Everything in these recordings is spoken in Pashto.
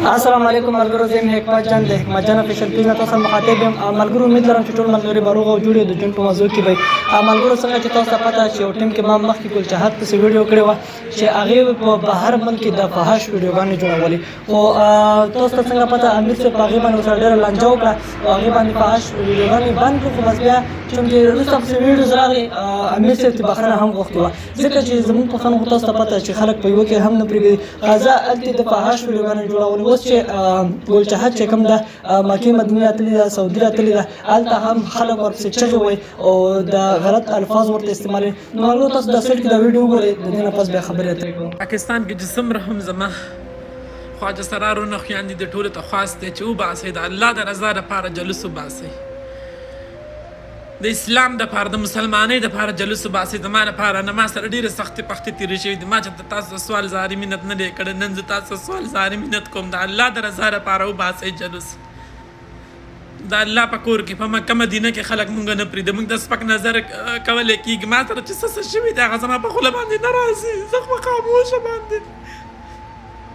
السلام علیکم ملګرو، زه یم حکمت جان د حکمت جان افیشل پیج نه تاسو مخاطب یم. ملګرو امید لرم چې ټول ملګري به روغ او جوړ د ژوند په موضوع کې به ملګرو څنګه چې تاسو ته پته چې یو ټیم کې ما مخکې ګل چاهت پسې ویډیو کړې وه چې هغې په بهر ملک کې د فحش ویډیوګانې جوړولې، خو تاسو ته څنګه پته امیر صاحب په هغې باندې ورسره ډېره لانجه وکړه او هغې باندې فحش ویډیوګانې بند کړو. خو بس بیا چون چې وروسته پسې ویډیوز راغلې امیر صاحب ته بخښنه هم غوښتې وه، ځکه چې زموږ پښتانه خو تاسو ته پته چې خلک په یوه کې هم نه پرېږدي. غزه هلته د فحش ویډیوګانې جوړولې. اوس چې ګل چاهت چې کوم ده مکې مدینې راتلې ده، سعودي راتلې ده، هلته هم خلک ورپسې چغې وایي او د غلط الفاظ ورته استعمالوي. نو ملګرو تاسو د سایډ کې دا ویډیو وګورئ، د دې نه پس بیا خبرې اترې کوو. پاکستان کې چې څومره هم زما خواجه سرارونه خویندې د ټولو ته خواست دی چې وباسئ د الله د رضا دپاره جلوس وباسئ، د اسلام دپاره د مسلمانۍ دپاره جلوس وباسئ. زما دپاره نه ما سره ډېرې سختې پختې تېرې شوي دي، ما چې تاسو ته سوال زاري منت نه دی کړی، نن زه تاسو ته سوال زاري منت کوم د الله د رضا دپاره وباسئ جلوس. د الله په کور کې په مکه مدینه کې خلک مونږ نه پرېږدي، مونږ د سپک نظر کولی کېږي. ما سره چې څه شوي دي هغه زما په خوله باندې نه راځي، زه خو خاموشه باندې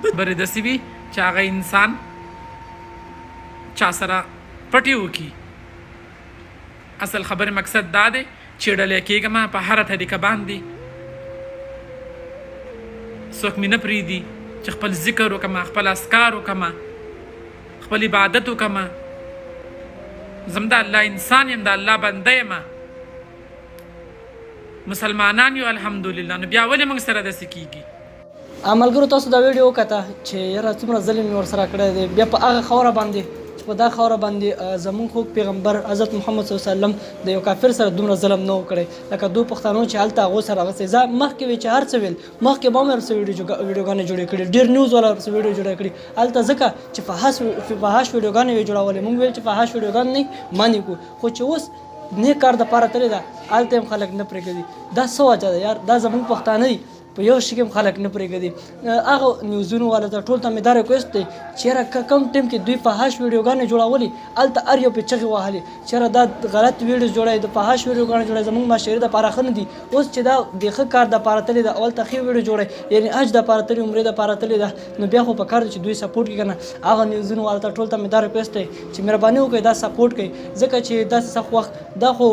خبرې داسې وي چې هغه انسان چا سره پټې وکړي. اصل خبر مقصد دا دی چې ډلې کېږم په هره طریقه باندې څوک مې نه پرېږدي چې خپل ذکر وکړم، خپل اذکار وکړم، خپل عبادت وکړم. زم د الله انسان یم، د الله بنده یم، مسلمانان یو الحمدلله. نو بیا ولې موږ سره داسې کېږي؟ ملګرو تاسو دا ویډیو وکته چې یاره څومره ظلم مې ورسره کړی دی. بیا په هغه خاوره باندې چې په دا خاوره باندې زموږ خوږ پیغمبر حضرت محمد صلی الله علیه وسلم د یو کافر سره دومره ظلم نه و کړی لکه دو پښتانو چې هلته هغو سره هغسې. زه مخکې وی چې هر څه ویل، مخکې به هم ورپسې ویډیوګانې جوړې کړي، ډېر نیوز والا ورپسې ویډیو جوړې کړي. هلته ځکه چې فحش ویډیوګانې وې جوړولې، موږ ویل چې فحش ویډیوګانې نه منې کړو، خو چې اوس نیک کار دپاره تللې ده هلته هم خلک نه پرېږدي. دا څه وجه ده یار؟ دا زموږ پښتانه دي، په یو شي کې هم خلک نه پرېږدي. هغه نیوزونو والا ته ټول ته مې دا ریکویسټ دی چې یاره کوم ټیم کې دوی فحش ویډیوګانې جوړولې هلته هر یو پرې چغې وهلې چې یاره دا غلط ویډیوز جوړوي، د فحش ویډیوګانې جوړوي، زموږ معاشرې دپاره ښه نه دي. اوس چې دا د ښه کار دپاره تللې ده او هلته ښې ویډیو جوړوي، یعنې حج دپاره تللې، عمرې دپاره تللې ده، نو بیا خو پکار ده چې دوی سپورټ کړي که نه. هغه نیوزونو والا ته ټول ته مې دا ریکویسټ دی چې مهرباني وکړئ دا سپورټ کوئ، ځکه چې داسې سخت وخت دا خو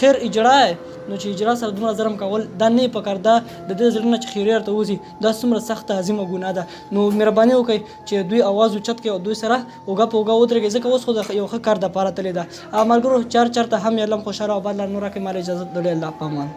خیر اجرا دی، نو چې اجرا سره دومره ظلم کول دا نه پکار. دا د دې زړه نه چې خیرې ورته وځي دا څومره سخته عظیمه ګناه ده. نو مهرباني وکړئ چې دوی اواز اوچت کړي او دوی سره اوږه په اوږه ودرېږئ، ځکه اوس خو د یو ښه کار دپاره تللې ده. ملګرو چارته هم یې علم خوشحاله او بد لار نور راکړي. مال اجازت لري، الله په امان.